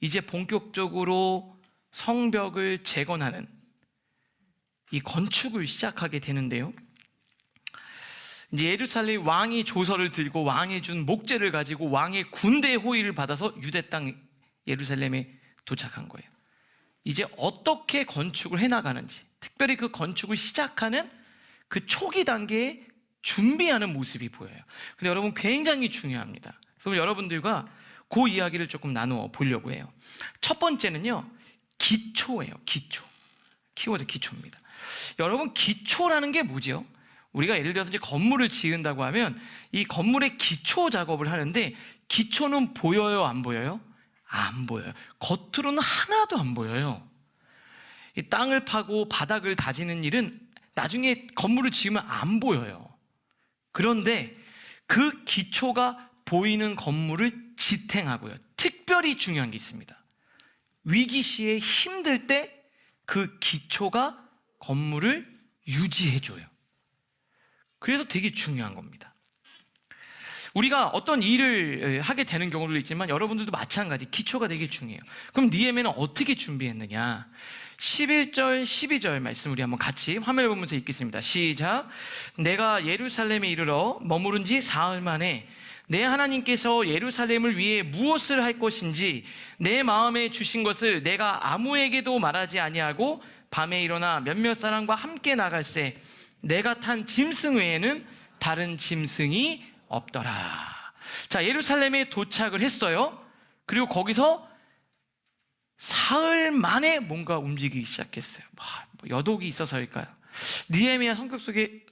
이제 본격적으로 성벽을 재건하는 이 건축을 시작하게 되는데요. 이제 예루살렘 왕이 조서를 들고 왕이 준 목재를 가지고 왕의 군대 호의를 받아서 유대 땅 예루살렘에 도착한 거예요. 이제 어떻게 건축을 해나가는지, 특별히 그 건축을 시작하는 그 초기 단계에 준비하는 모습이 보여요. 근데 여러분 굉장히 중요합니다. 그래서 여러분들과 그 이야기를 조금 나누어 보려고 해요. 첫 번째는요, 기초예요. 기초. 키워드 기초입니다. 여러분, 기초라는 게 뭐죠? 우리가 예를 들어서 이제 건물을 지은다고 하면 이 건물의 기초 작업을 하는데, 기초는 보여요, 안 보여요? 안 보여요. 겉으로는 하나도 안 보여요. 이 땅을 파고 바닥을 다지는 일은 나중에 건물을 지으면 안 보여요. 그런데 그 기초가 보이는 건물을 지탱하고요, 특별히 중요한 게 있습니다. 위기 시에 힘들 때 그 기초가 건물을 유지해줘요. 그래서 되게 중요한 겁니다. 우리가 어떤 일을 하게 되는 경우도 있지만 여러분들도 마찬가지, 기초가 되게 중요해요. 그럼 느헤미야는 어떻게 준비했느냐? 11절, 12절 말씀 우리 한번 같이 화면을 보면서 읽겠습니다. 시작. 내가 예루살렘에 이르러 머무른 지 사흘 만에 내 하나님께서 예루살렘을 위해 무엇을 할 것인지 내 마음에 주신 것을 내가 아무에게도 말하지 아니하고 밤에 일어나 몇몇 사람과 함께 나갈새 내가 탄 짐승 외에는 다른 짐승이 없더라. 자, 예루살렘에 도착을 했어요. 그리고 거기서 사흘 만에 뭔가 움직이기 시작했어요. 여독이 있어서일까요? 느헤미야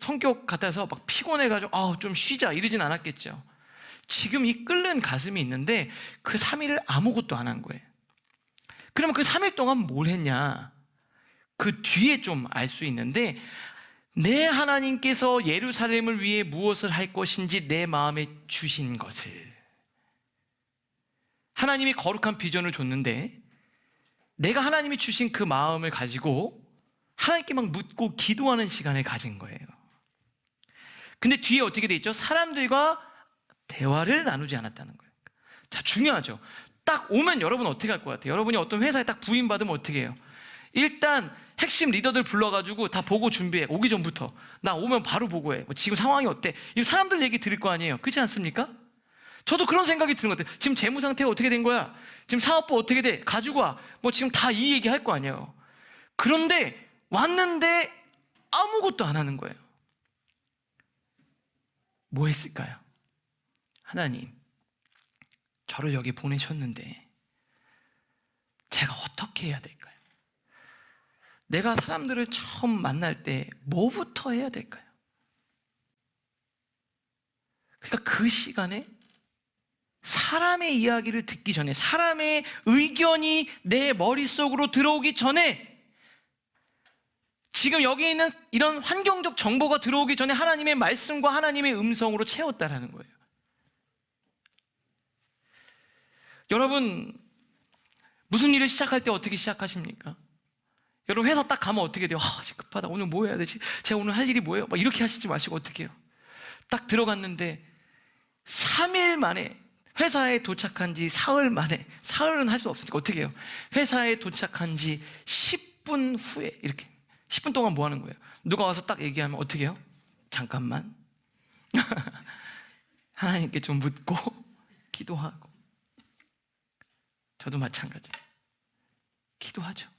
성격 같아서 막 피곤해가지고 좀 쉬자 이러진 않았겠죠. 지금 이 끓는 가슴이 있는데 그 3일을 아무것도 안 한 거예요. 그러면 그 3일 동안 뭘 했냐? 그 뒤에 좀 알 수 있는데, 내 하나님께서 예루살렘을 위해 무엇을 할 것인지 내 마음에 주신 것을, 하나님이 거룩한 비전을 줬는데 내가 하나님이 주신 그 마음을 가지고 하나님께 막 묻고 기도하는 시간을 가진 거예요. 근데 뒤에 어떻게 돼 있죠? 사람들과 대화를 나누지 않았다는 거예요. 자, 중요하죠. 딱 오면 여러분 어떻게 할 것 같아요? 여러분이 어떤 회사에 딱 부임받으면 어떻게 해요? 일단 핵심 리더들 불러가지고 다 보고 준비해. 오기 전부터. 나 오면 바로 보고해. 지금 상황이 어때? 이 사람들 얘기 들을 거 아니에요. 그렇지 않습니까? 저도 그런 생각이 드는 것 같아요. 지금 재무 상태가 어떻게 된 거야? 지금 사업부 어떻게 돼? 가지고 와. 지금 다 이 얘기 할 거 아니에요. 그런데 왔는데 아무것도 안 하는 거예요. 뭐 했을까요? 하나님, 저를 여기 보내셨는데 제가 어떻게 해야 될까요? 내가 사람들을 처음 만날 때 뭐부터 해야 될까요? 그러니까 그 시간에 사람의 이야기를 듣기 전에, 사람의 의견이 내 머릿속으로 들어오기 전에, 지금 여기 있는 이런 환경적 정보가 들어오기 전에 하나님의 말씀과 하나님의 음성으로 채웠다라는 거예요. 여러분, 무슨 일을 시작할 때 어떻게 시작하십니까? 여러분, 회사 딱 가면 어떻게 돼요? 급하다. 오늘 뭐 해야 되지? 제가 오늘 할 일이 뭐예요? 이렇게 하시지 마시고 어떻게 해요? 딱 들어갔는데 3일 만에, 회사에 도착한 지 사흘 만에, 사흘은 할 수 없으니까 어떻게 해요? 회사에 도착한 지 10분 후에, 이렇게 10분 동안 뭐 하는 거예요? 누가 와서 딱 얘기하면 어떻게 해요? 잠깐만 하나님께 좀 묻고 기도하고. 저도 마찬가지, 기도하죠.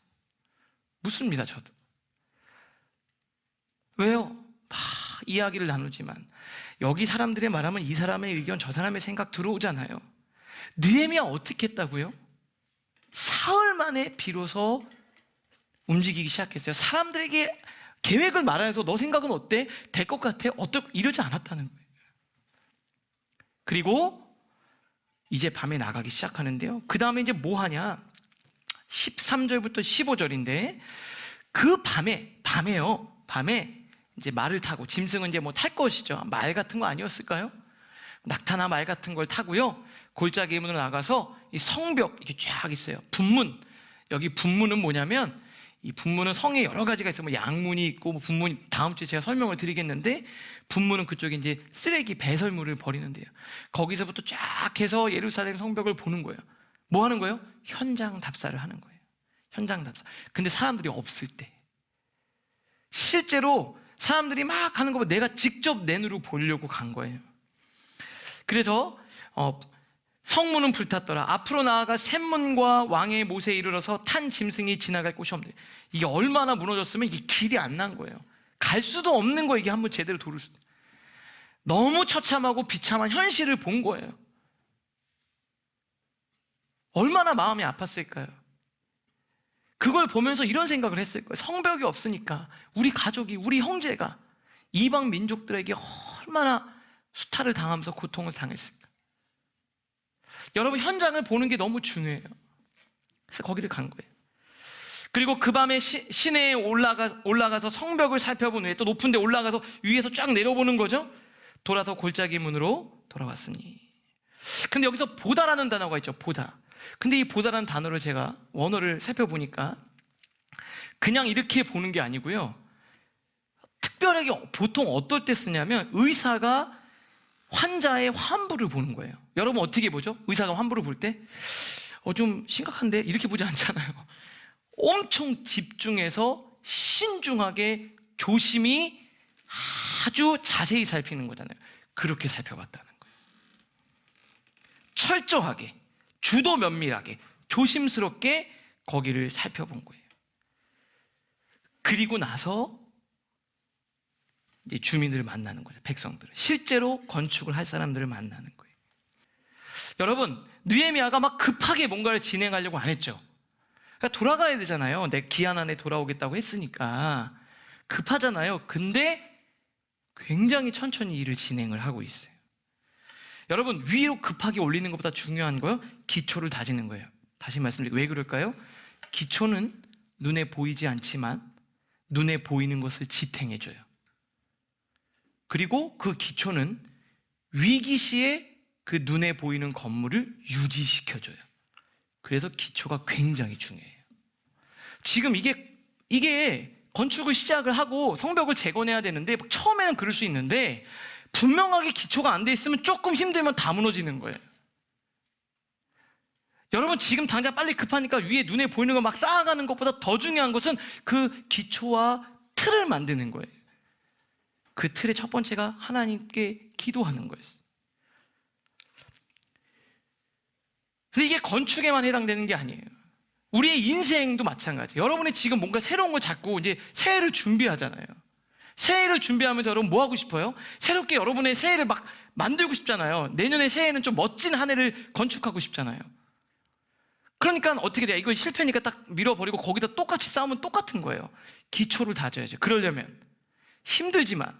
묻습니다. 저도. 왜요? 이야기를 나누지만 여기 사람들의 말하면 이 사람의 의견, 저 사람의 생각 들어오잖아요. 느헤미야 어떻게 했다고요? 사흘 만에 비로소 움직이기 시작했어요. 사람들에게 계획을 말해서 너 생각은 어때? 될 것 같아? 이러지 않았다는 거예요. 그리고 이제 밤에 나가기 시작하는데요. 그 다음에 이제 뭐 하냐? 13절부터 15절인데, 그 밤에 이제 말을 타고, 짐승은 이제 탈 것이죠. 말 같은 거 아니었을까요? 낙타나 말 같은 걸 타고요, 골짜기 문으로 나가서 이 성벽 이렇게 쫙 있어요. 분문. 여기 분문은 뭐냐면, 이 분문은 성에 여러 가지가 있어요. 양문이 있고, 분문, 다음 주에 제가 설명을 드리겠는데, 분문은 그쪽에 이제 쓰레기, 배설물을 버리는데요. 거기서부터 쫙 해서 예루살렘 성벽을 보는 거예요. 뭐 하는 거예요? 현장 답사를 하는 거예요. 현장 답사. 근데 사람들이 없을 때, 실제로 사람들이 막 하는 거 보고 내가 직접 내 눈으로 보려고 간 거예요. 그래서 성문은 불탔더라. 앞으로 나아가 샘문과 왕의 못에 이르러서 탄 짐승이 지나갈 곳이 없네. 이게 얼마나 무너졌으면 이게 길이 안 난 거예요. 갈 수도 없는 거예요. 이게 한번 제대로 도를 수. 너무 처참하고 비참한 현실을 본 거예요. 얼마나 마음이 아팠을까요? 그걸 보면서 이런 생각을 했을 거예요. 성벽이 없으니까 우리 가족이, 우리 형제가 이방 민족들에게 얼마나 수탈을 당하면서 고통을 당했을까. 여러분, 현장을 보는 게 너무 중요해요. 그래서 거기를 간 거예요. 그리고 그 밤에 시내에 올라가서 성벽을 살펴본 후에 또 높은 데 올라가서 위에서 쫙 내려보는 거죠. 돌아서 골짜기 문으로 돌아왔으니. 근데 여기서 보다라는 단어가 있죠. 보다. 근데 이 보다라는 단어를 제가 원어를 살펴보니까 그냥 이렇게 보는 게 아니고요, 특별하게 보통 어떨 때 쓰냐면 의사가 환자의 환부를 보는 거예요. 여러분 어떻게 보죠? 의사가 환부를 볼 때 좀 심각한데? 이렇게 보지 않잖아요. 엄청 집중해서 신중하게 조심히 아주 자세히 살피는 거잖아요. 그렇게 살펴봤다는 거예요. 철저하게, 주도 면밀하게, 조심스럽게 거기를 살펴본 거예요. 그리고 나서 이제 주민들을 만나는 거죠. 백성들을, 실제로 건축을 할 사람들을 만나는 거예요. 여러분, 느헤미야가 막 급하게 뭔가를 진행하려고 안 했죠. 그러니까 돌아가야 되잖아요. 내 기한 안에 돌아오겠다고 했으니까 급하잖아요. 근데 굉장히 천천히 일을 진행을 하고 있어요. 여러분, 위로 급하게 올리는 것보다 중요한 거요, 기초를 다지는 거예요. 다시 말씀드릴게요. 왜 그럴까요? 기초는 눈에 보이지 않지만 눈에 보이는 것을 지탱해줘요. 그리고 그 기초는 위기 시에 그 눈에 보이는 건물을 유지시켜줘요. 그래서 기초가 굉장히 중요해요. 지금 이게 건축을 시작을 하고 성벽을 재건해야 되는데 처음에는 그럴 수 있는데 분명하게 기초가 안 돼 있으면 조금 힘들면 다 무너지는 거예요. 여러분, 지금 당장 빨리 급하니까 위에 눈에 보이는 거 막 쌓아가는 것보다 더 중요한 것은 그 기초와 틀을 만드는 거예요. 그 틀의 첫 번째가 하나님께 기도하는 거였어요. 근데 이게 건축에만 해당되는 게 아니에요. 우리의 인생도 마찬가지. 여러분이 지금 뭔가 새로운 걸 자꾸 이제 새해를 준비하잖아요. 새해를 준비하면서 여러분 뭐 하고 싶어요? 새롭게 여러분의 새해를 막 만들고 싶잖아요. 내년에 새해는 좀 멋진 한 해를 건축하고 싶잖아요. 그러니까 어떻게 돼요? 이거 실패니까 딱 밀어버리고 거기다 똑같이 싸우면 똑같은 거예요. 기초를 다져야죠. 그러려면 힘들지만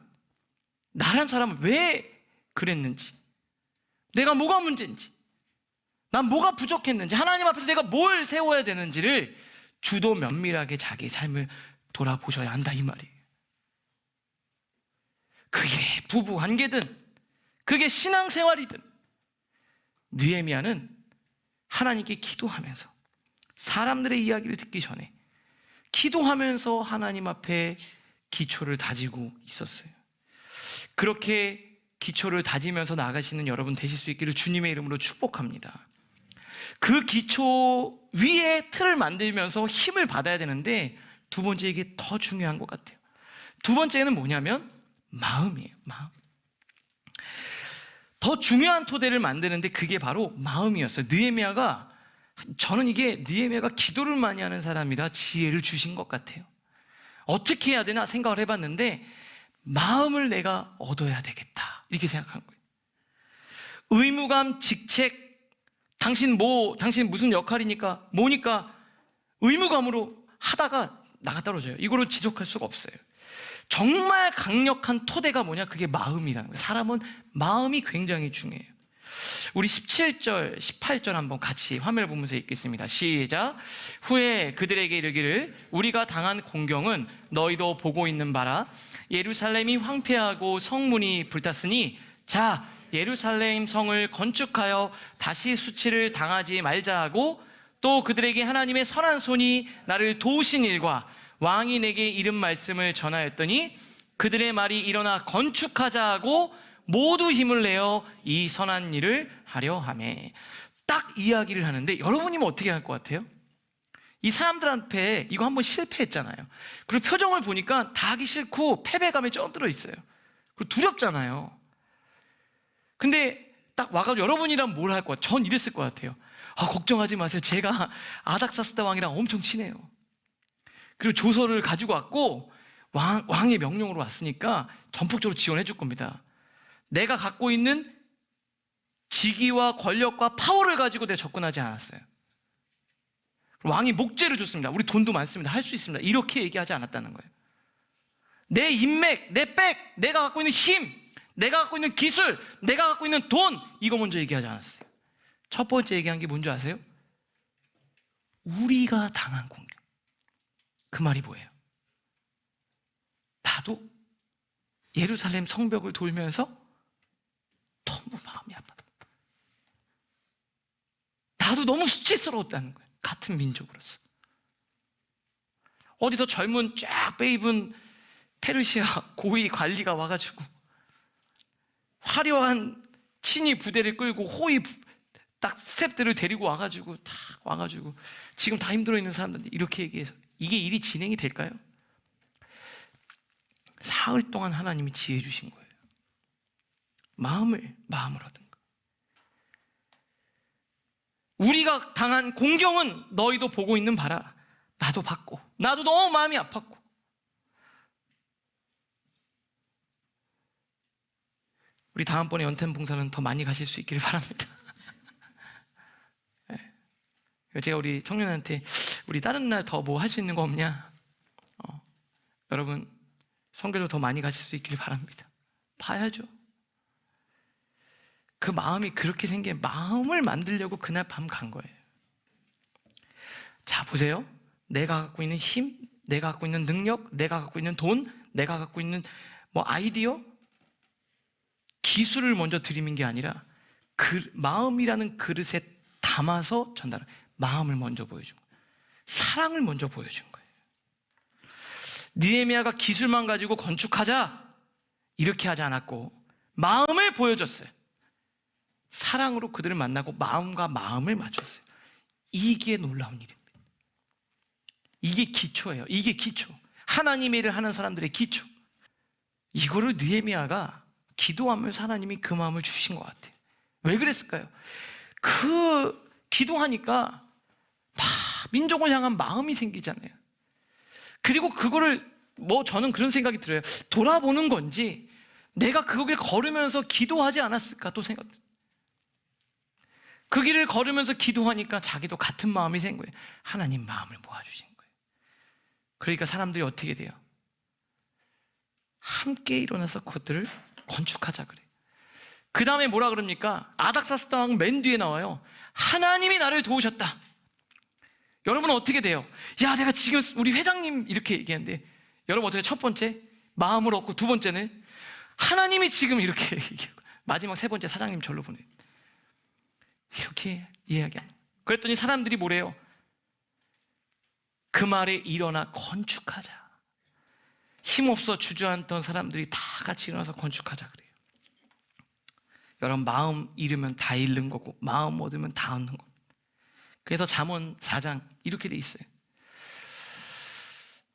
나란 사람은 왜 그랬는지, 내가 뭐가 문제인지, 난 뭐가 부족했는지, 하나님 앞에서 내가 뭘 세워야 되는지를 주도 면밀하게 자기 삶을 돌아보셔야 한다, 이 말이에요. 그게 부부 관계든 그게 신앙생활이든 느헤미야는 하나님께 기도하면서, 사람들의 이야기를 듣기 전에 기도하면서 하나님 앞에 기초를 다지고 있었어요. 그렇게 기초를 다지면서 나가시는 여러분 되실 수 있기를 주님의 이름으로 축복합니다. 그 기초 위에 틀을 만들면서 힘을 받아야 되는데 두 번째, 이게 더 중요한 것 같아요. 두 번째는 뭐냐면 마음이에요. 마음. 더 중요한 토대를 만드는데 그게 바로 마음이었어요. 느헤미야가, 저는 이게 느헤미야가 기도를 많이 하는 사람이라 지혜를 주신 것 같아요. 어떻게 해야 되나 생각을 해봤는데 마음을 내가 얻어야 되겠다, 이렇게 생각한 거예요. 의무감, 직책, 당신 무슨 역할이니까 뭐니까 의무감으로 하다가 나가 떨어져요. 이거를 지속할 수가 없어요. 정말 강력한 토대가 뭐냐? 그게 마음이라는 거예요. 사람은 마음이 굉장히 중요해요. 우리 17절, 18절 한번 같이 화면을 보면서 읽겠습니다. 시작. 후에 그들에게 이르기를 우리가 당한 공경은 너희도 보고 있는 바라. 예루살렘이 황폐하고 성문이 불탔으니 자, 예루살렘 성을 건축하여 다시 수치를 당하지 말자 하고, 또 그들에게 하나님의 선한 손이 나를 도우신 일과 왕이 내게 이른 말씀을 전하였더니 그들의 말이 일어나 건축하자 하고 모두 힘을 내어 이 선한 일을 하려 하매. 딱 이야기를 하는데 여러분이면 어떻게 할 것 같아요? 이 사람들 앞에 이거 한번 실패했잖아요. 그리고 표정을 보니까 다 하기 싫고 패배감에 쩌들어 있어요. 그리고 두렵잖아요. 근데 딱 와가지고 여러분이라면 뭘 할 것 같아요? 전 이랬을 것 같아요. 걱정하지 마세요. 제가 아닥사스다 왕이랑 엄청 친해요. 그리고 조서를 가지고 왔고 왕의 명령으로 왔으니까 전폭적으로 지원해 줄 겁니다. 내가 갖고 있는 직위와 권력과 파워를 가지고 내가 접근하지 않았어요. 왕이 목재를 줬습니다. 우리 돈도 많습니다. 할 수 있습니다. 이렇게 얘기하지 않았다는 거예요. 내 인맥, 내 백, 내가 갖고 있는 힘, 내가 갖고 있는 기술, 내가 갖고 있는 돈, 이거 먼저 얘기하지 않았어요. 첫 번째 얘기한 게 뭔지 아세요? 우리가 당한 공격. 그 말이 뭐예요? 나도 예루살렘 성벽을 돌면서 너무 마음이 아팠다. 나도 너무 수치스러웠다는 거예요. 같은 민족으로서. 어디서 젊은 쫙 빼입은 페르시아 고위 관리가 와가지고 화려한 친위 부대를 끌고 호위 딱 스텝들을 데리고 와가지고 지금 다 힘들어 있는 사람들한테 이렇게 얘기해서 이게 일이 진행이 될까요? 사흘 동안 하나님이 지혜 주신 거예요. 마음을 얻은 거. 우리가 당한 공경은 너희도 보고 있는 바라. 나도 받고 나도 너무 마음이 아팠고. 우리 다음번에 연탄 봉사는 더 많이 가실 수 있기를 바랍니다. 제가 우리 청년한테 우리 다른 날 더 뭐 할 수 있는 거 없냐? 여러분 선교도 더 많이 가실 수 있기를 바랍니다. 봐야죠. 그 마음이 그렇게 생긴 마음을 만들려고 그날 밤 간 거예요. 자 보세요. 내가 갖고 있는 힘, 내가 갖고 있는 능력, 내가 갖고 있는 돈, 내가 갖고 있는 뭐 아이디어, 기술을 먼저 드리는 게 아니라 그 마음이라는 그릇에 담아서 전달을. 마음을 먼저 보여준 거예요. 사랑을 먼저 보여준 거예요. 느헤미야가 기술만 가지고 건축하자 이렇게 하지 않았고 마음을 보여줬어요. 사랑으로 그들을 만나고 마음과 마음을 맞췄어요. 이게 놀라운 일입니다. 이게 기초예요. 이게 기초. 하나님의 일을 하는 사람들의 기초. 이거를 느헤미야가 기도하면서 하나님이 그 마음을 주신 것 같아요. 왜 그랬을까요? 그 기도하니까 막 민족을 향한 마음이 생기잖아요. 그리고 그거를 저는 그런 생각이 들어요. 돌아보는 건지 내가 그 길 걸으면서 기도하지 않았을까 또 생각해요. 그 길을 걸으면서 기도하니까 자기도 같은 마음이 생긴 거예요. 하나님 마음을 모아주신 거예요. 그러니까 사람들이 어떻게 돼요? 함께 일어나서 그것들을 건축하자 그래요. 그 다음에 뭐라 그럽니까? 아닥사스다 왕 맨 뒤에 나와요. 하나님이 나를 도우셨다. 여러분은 어떻게 돼요? 야, 내가 지금 우리 회장님 이렇게 얘기하는데 여러분 어떻게 첫 번째 마음을 얻고 두 번째는 하나님이 지금 이렇게 얘기하고 마지막 세 번째 사장님 절로 보내요. 이렇게 이야기합니다. 그랬더니 사람들이 뭐래요? 그 말에 일어나 건축하자. 힘없어 주저앉던 사람들이 다 같이 일어나서 건축하자 그래요. 여러분 마음 잃으면 다 잃는 거고 마음 얻으면 다 얻는 거고. 그래서 잠언 4장 이렇게 돼 있어요.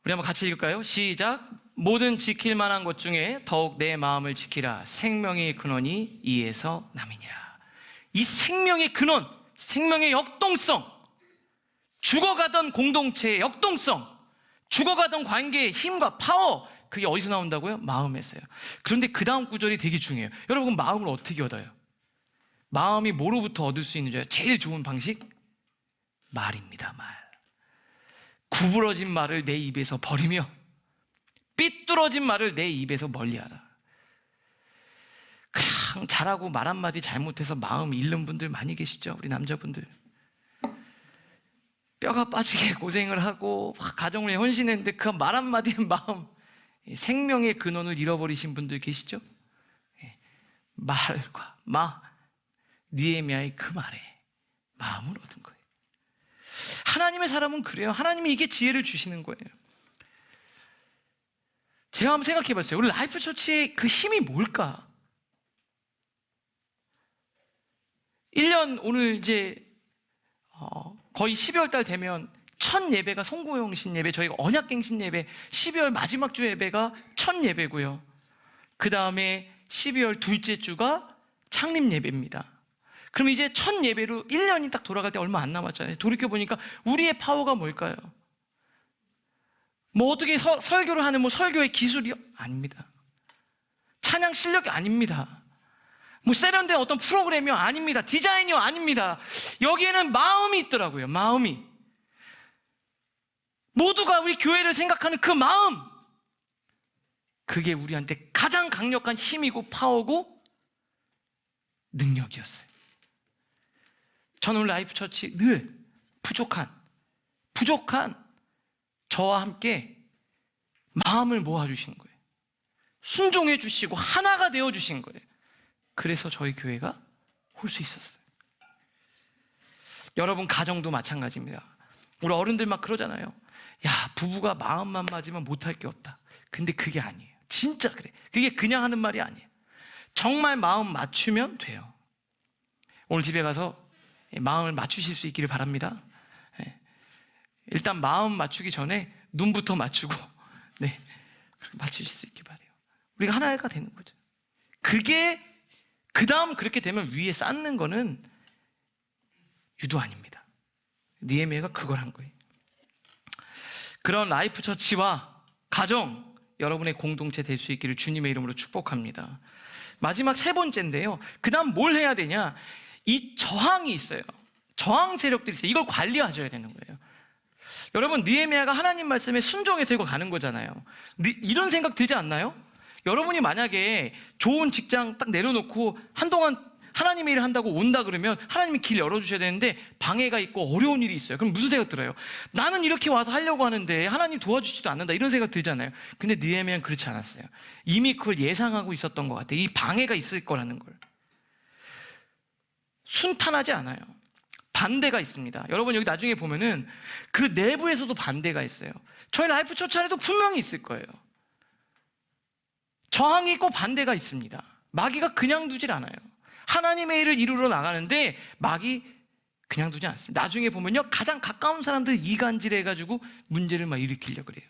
우리 한번 같이 읽을까요? 시작. 모든 지킬 만한 것 중에 더욱 내 마음을 지키라. 생명의 근원이 이에서 남이니라. 이 생명의 근원, 생명의 역동성, 죽어가던 공동체의 역동성, 죽어가던 관계의 힘과 파워, 그게 어디서 나온다고요? 마음에서요. 그런데 그 다음 구절이 되게 중요해요. 여러분 마음을 어떻게 얻어요? 마음이 뭐로부터 얻을 수 있는 줄 제일 좋은 방식? 말입니다. 말. 구부러진 말을 내 입에서 버리며 삐뚤어진 말을 내 입에서 멀리하라. 그냥 잘하고 말 한마디 잘못해서 마음 잃는 분들 많이 계시죠? 우리 남자분들 뼈가 빠지게 고생을 하고 가정을 헌신했는데 그 말 한마디의 마음, 생명의 근원을 잃어버리신 분들 계시죠? 말과 느헤미야의 그 말에 마음을 얻은 거예요. 하나님의 사람은 그래요. 하나님이 이게 지혜를 주시는 거예요. 제가 한번 생각해 봤어요. 우리 라이프 처치의 그 힘이 뭘까? 1년 오늘 이제 거의 12월 달 되면 첫 예배가 송구영신 예배, 저희가 언약갱신 예배, 12월 마지막 주 예배가 첫 예배고요. 그 다음에 12월 둘째 주가 창립 예배입니다. 그럼 이제 첫 예배로 1년이 딱 돌아갈 때 얼마 안 남았잖아요. 돌이켜보니까 우리의 파워가 뭘까요? 뭐 어떻게 설교를 하는 뭐 설교의 기술이요? 아닙니다. 찬양 실력이 아닙니다. 뭐 세련된 어떤 프로그램이요? 아닙니다. 디자인이요? 아닙니다. 여기에는 마음이 있더라고요. 마음이. 모두가 우리 교회를 생각하는 그 마음, 그게 우리한테 가장 강력한 힘이고 파워고 능력이었어요. 저는 라이프 처치 늘 부족한 저와 함께 마음을 모아주신 거예요. 순종해 주시고 하나가 되어 주신 거예요. 그래서 저희 교회가 올 수 있었어요. 여러분 가정도 마찬가지입니다. 우리 어른들 막 그러잖아요. 야, 부부가 마음만 맞으면 못할 게 없다. 근데 그게 아니에요. 진짜 그래. 그게 그냥 하는 말이 아니에요. 정말 마음 맞추면 돼요. 오늘 집에 가서 마음을 맞추실 수 있기를 바랍니다. 일단 마음 맞추기 전에 눈부터 맞추고 맞추실 수 있길 바래요. 우리가 하나가 되는 거죠. 그게 그 다음 그렇게 되면 위에 쌓는 거는 유도 아닙니다. 느헤미야가 그걸 한 거예요. 그런 라이프 처치와 가정, 여러분의 공동체 될 수 있기를 주님의 이름으로 축복합니다. 마지막 세 번째인데요. 그 다음 뭘 해야 되냐? 이 저항이 있어요. 저항 세력들이 있어요. 이걸 관리하셔야 되는 거예요. 여러분, 느헤미야가 하나님 말씀에 순종해서 이거 가는 거잖아요. 이런 생각 들지 않나요? 여러분이 만약에 좋은 직장 딱 내려놓고 한동안 하나님의 일을 한다고 온다 그러면 하나님이 길 열어주셔야 되는데 방해가 있고 어려운 일이 있어요. 그럼 무슨 생각 들어요? 나는 이렇게 와서 하려고 하는데 하나님 도와주지도 않는다, 이런 생각 들잖아요. 근데 느헤미야는 그렇지 않았어요. 이미 그걸 예상하고 있었던 것 같아요. 이 방해가 있을 거라는 걸. 순탄하지 않아요. 반대가 있습니다. 여러분 여기 나중에 보면은 그 내부에서도 반대가 있어요. 저희 라이프 처치 안에도 분명히 있을 거예요. 저항이 있고 반대가 있습니다. 마귀가 그냥 두질 않아요. 하나님의 일을 이루러 나가는데 마귀 그냥 두지 않습니다. 나중에 보면요, 가장 가까운 사람들 이간질해가지고 문제를 막 일으키려고 그래요.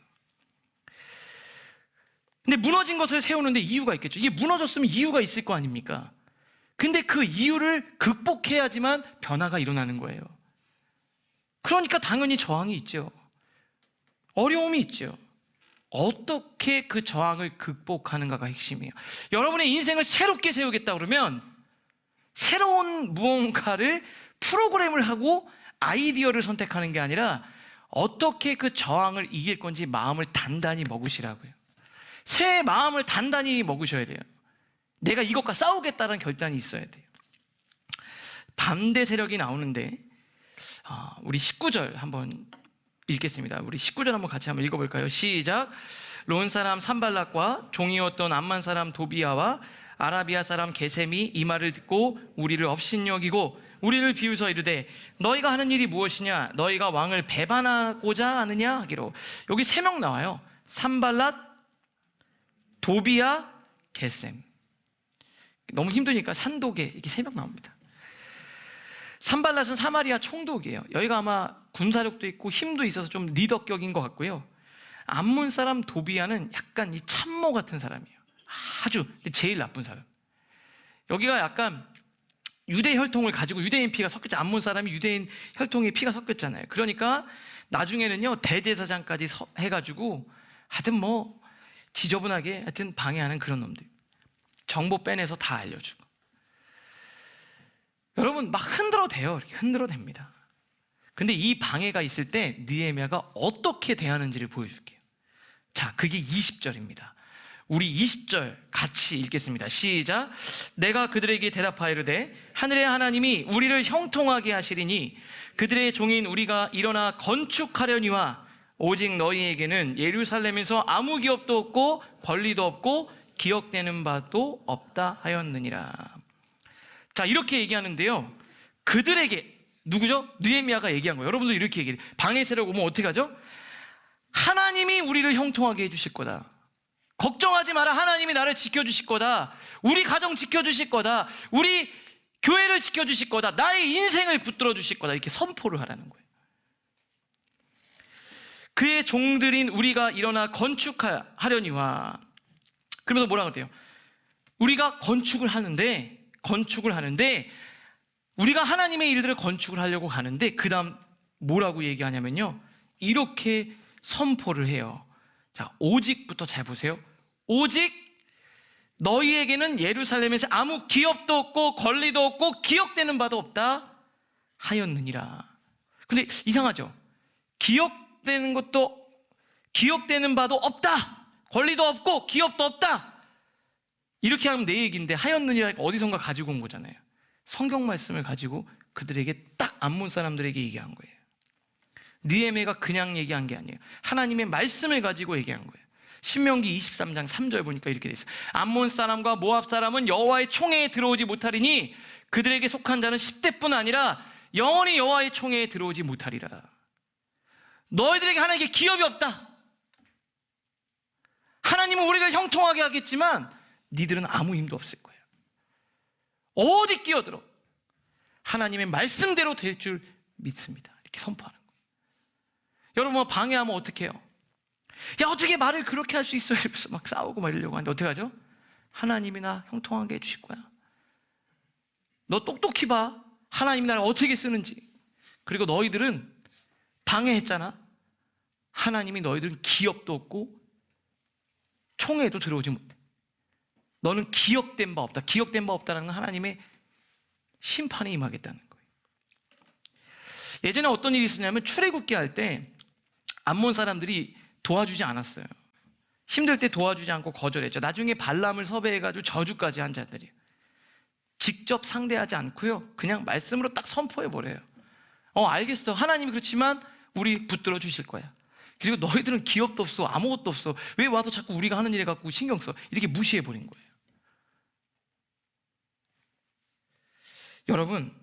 근데 무너진 것을 세우는데 이유가 있겠죠. 이게 무너졌으면 이유가 있을 거 아닙니까? 근데 그 이유를 극복해야지만 변화가 일어나는 거예요. 그러니까 당연히 저항이 있죠. 어려움이 있죠. 어떻게 그 저항을 극복하는가가 핵심이에요. 여러분의 인생을 새롭게 세우겠다 그러면 새로운 무언가를 프로그램을 하고 아이디어를 선택하는 게 아니라 어떻게 그 저항을 이길 건지 마음을 단단히 먹으시라고요. 새 마음을 단단히 먹으셔야 돼요. 내가 이것과 싸우겠다는 결단이 있어야 돼요. 반대 세력이 나오는데 우리 19절 한번 읽겠습니다. 우리 19절 한번 같이 한번 읽어볼까요? 시작. 론 사람 산발락과 종이었던 암만 사람 도비아와 아라비아 사람 게셈이 이 말을 듣고 우리를 업신여기고 우리를 비웃어 이르되 너희가 하는 일이 무엇이냐? 너희가 왕을 배반하고자 하느냐? 하기로. 여기 3명 나와요. 산발락, 도비아, 게셈. 너무 힘드니까 산독에 이렇게 3명 나옵니다. 산발랏은 사마리아 총독이에요. 여기가 아마 군사력도 있고 힘도 있어서 좀 리더격인 것 같고요. 암몬 사람 도비아는 약간 이 참모 같은 사람이에요. 아주 제일 나쁜 사람. 여기가 약간 유대 혈통을 가지고 유대인 피가 섞였죠. 암몬 사람이 유대인 혈통의 피가 섞였잖아요. 그러니까 나중에는요 대제사장까지 해가지고 하여튼 뭐 지저분하게 하여튼 방해하는 그런 놈들. 정보 빼내서 다 알려주고. 여러분 막 흔들어 대요. 이렇게 흔들어 댑니다. 근데 이 방해가 있을 때 느헤미야가 어떻게 대하는지를 보여줄게요. 자, 그게 20절입니다. 우리 20절 같이 읽겠습니다. 시작. 내가 그들에게 대답하이르되 하늘의 하나님이 우리를 형통하게 하시리니 그들의 종인 우리가 일어나 건축하려니와 오직 너희에게는 예루살렘에서 아무 기업도 없고 권리도 없고 기억되는 바도 없다 하였느니라. 자, 이렇게 얘기하는데요. 그들에게 누구죠? 느헤미야가 얘기한 거예요. 여러분도 이렇게 얘기해요. 방해 세력 오면 어떻게 하죠? 하나님이 우리를 형통하게 해주실 거다. 걱정하지 마라. 하나님이 나를 지켜주실 거다. 우리 가정 지켜주실 거다. 우리 교회를 지켜주실 거다, 나의 인생을 붙들어 주실 거다, 이렇게 선포를 하라는 거예요. 그의 종들인 우리가 일어나 건축하려니와. 그러면서 뭐라고 해요? 우리가 건축을 하는데 우리가 하나님의 일들을 건축을 하려고 가는데 그 다음 뭐라고 얘기하냐면요, 이렇게 선포를 해요. 자, 오직부터 잘 보세요. 오직 너희에게는 예루살렘에서 아무 기업도 없고 권리도 없고 기억되는 바도 없다 하였느니라. 근데 이상하죠? 기억되는 바도 없다, 권리도 없고 기업도 없다, 이렇게 하면 내 얘기인데 하였느니라 어디선가 가지고 온 거잖아요. 성경 말씀을 가지고 그들에게 딱 암몬 사람들에게 얘기한 거예요. 느헤미야가 그냥 얘기한 게 아니에요. 하나님의 말씀을 가지고 얘기한 거예요. 신명기 23장 3절 보니까 이렇게 돼 있어요. 암몬 사람과 모압 사람은 여호와의 총회에 들어오지 못하리니 그들에게 속한 자는 10대뿐 아니라 영원히 여호와의 총회에 들어오지 못하리라. 너희들에게 하나님께 기업이 없다. 하나님은 우리를 형통하게 하겠지만 니들은 아무 힘도 없을 거예요. 어디 끼어들어 하나님의 말씀대로 될 줄 믿습니다, 이렇게 선포하는 거예요. 여러분, 방해하면 어떻게 해요? 야, 어떻게 말을 그렇게 할 수 있어? 이러면서 막 싸우고 막 이러려고 하는데 어떻게 하죠? 하나님이나 형통하게 해주실 거야. 너 똑똑히 봐, 하나님이 나를 어떻게 쓰는지. 그리고 너희들은 방해했잖아. 하나님이 너희들은 기업도 없고 총회에도 들어오지 못해. 너는 기억된 바 없다. 기억된 바 없다는 건 하나님의 심판에 임하겠다는 거예요. 예전에 어떤 일이 있었냐면 출애굽기 할 때 암몬 사람들이 도와주지 않았어요. 힘들 때 도와주지 않고 거절했죠. 나중에 발람을 섭외해가지고 저주까지 한 자들이에요. 직접 상대하지 않고요, 그냥 말씀으로 딱 선포해버려요. 알겠어, 하나님이 그렇지만 우리 붙들어 주실 거야. 그리고 너희들은 기업도 없어, 아무것도 없어, 왜 와서 자꾸 우리가 하는 일에 갖고 신경 써, 이렇게 무시해버린 거예요. 여러분,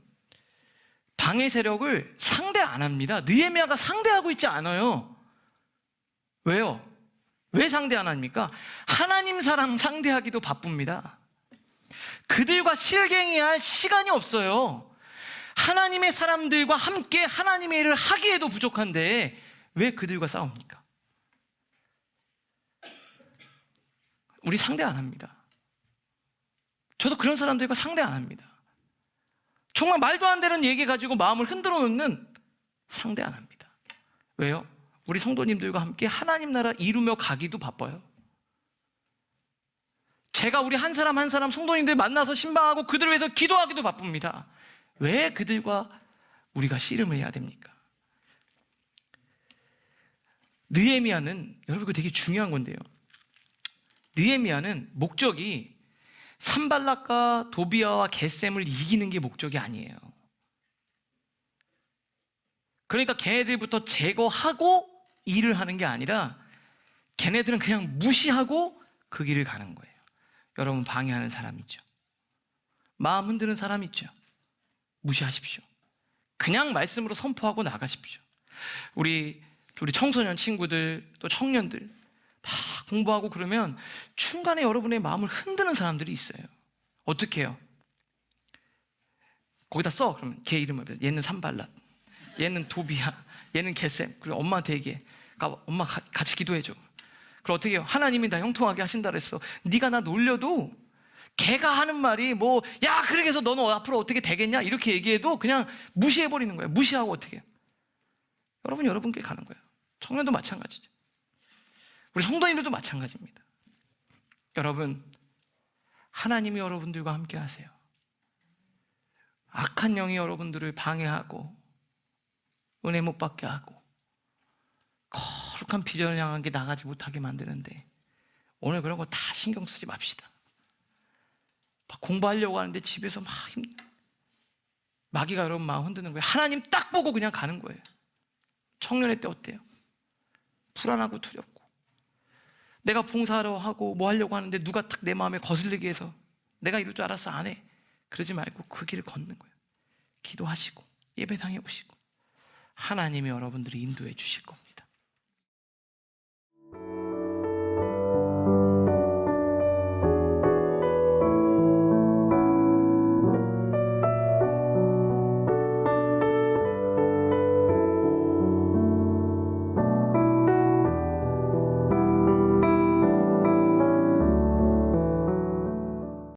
방해 세력을 상대 안 합니다. 느헤미야가 상대하고 있지 않아요. 왜요? 왜 상대 안 합니까? 하나님 사람 상대하기도 바쁩니다. 그들과 실갱이할 시간이 없어요. 하나님의 사람들과 함께 하나님의 일을 하기에도 부족한데 왜 그들과 싸웁니까? 우리 상대 안 합니다. 저도 그런 사람들과 상대 안 합니다. 정말 말도 안 되는 얘기 가지고 마음을 흔들어 놓는 상대 안 합니다. 왜요? 우리 성도님들과 함께 하나님 나라 이루며 가기도 바빠요. 제가 우리 한 사람 한 사람 성도님들 만나서 신방하고 그들을 위해서 기도하기도 바쁩니다. 왜 그들과 우리가 씨름을 해야 됩니까? 느헤미야는, 여러분, 이거 되게 중요한 건데요, 느헤미야는 목적이 산발락과 도비아와 겟셈을 이기는 게 목적이 아니에요. 그러니까 걔네들부터 제거하고 일을 하는 게 아니라 걔네들은 그냥 무시하고 그 길을 가는 거예요. 여러분, 방해하는 사람 있죠? 마음 흔드는 사람 있죠? 무시하십시오. 그냥 말씀으로 선포하고 나가십시오. 우리 청소년 친구들, 또 청년들 막 공부하고 그러면 중간에 여러분의 마음을 흔드는 사람들이 있어요. 어떻게 해요? 거기다 써. 그러면 걔 이름을, 얘는 산발랏, 얘는 도비야, 얘는 겟셈. 그리고 엄마한테 얘기해. 엄마 같이 기도해줘. 그럼 어떻게 해요? 하나님이 나 형통하게 하신다 그랬어. 네가 나 놀려도 걔가 하는 말이 뭐, 야, 그렇게 해서 너는 앞으로 어떻게 되겠냐, 이렇게 얘기해도 그냥 무시해버리는 거예요. 무시하고 어떻게 해요? 여러분께 가는 거예요. 청년도 마찬가지죠. 우리 성도님들도 마찬가지입니다. 여러분, 하나님이 여러분들과 함께 하세요. 악한 영이 여러분들을 방해하고 은혜 못 받게 하고 거룩한 비전을 향하게 나가지 못하게 만드는데 오늘 그런 거 다 신경 쓰지 맙시다. 막 공부하려고 하는데 집에서 막 마귀가 여러분 마음 흔드는 거예요. 하나님 딱 보고 그냥 가는 거예요. 청년의 때 어때요? 불안하고 두렵고 내가 봉사하러 하고 뭐 하려고 하는데 누가 딱 내 마음에 거슬리게 해서 내가 이럴 줄 알았어 안 해. 그러지 말고 그 길을 걷는 거예요. 기도하시고 예배당에 오시고 하나님이 여러분들을 인도해 주실 겁니다.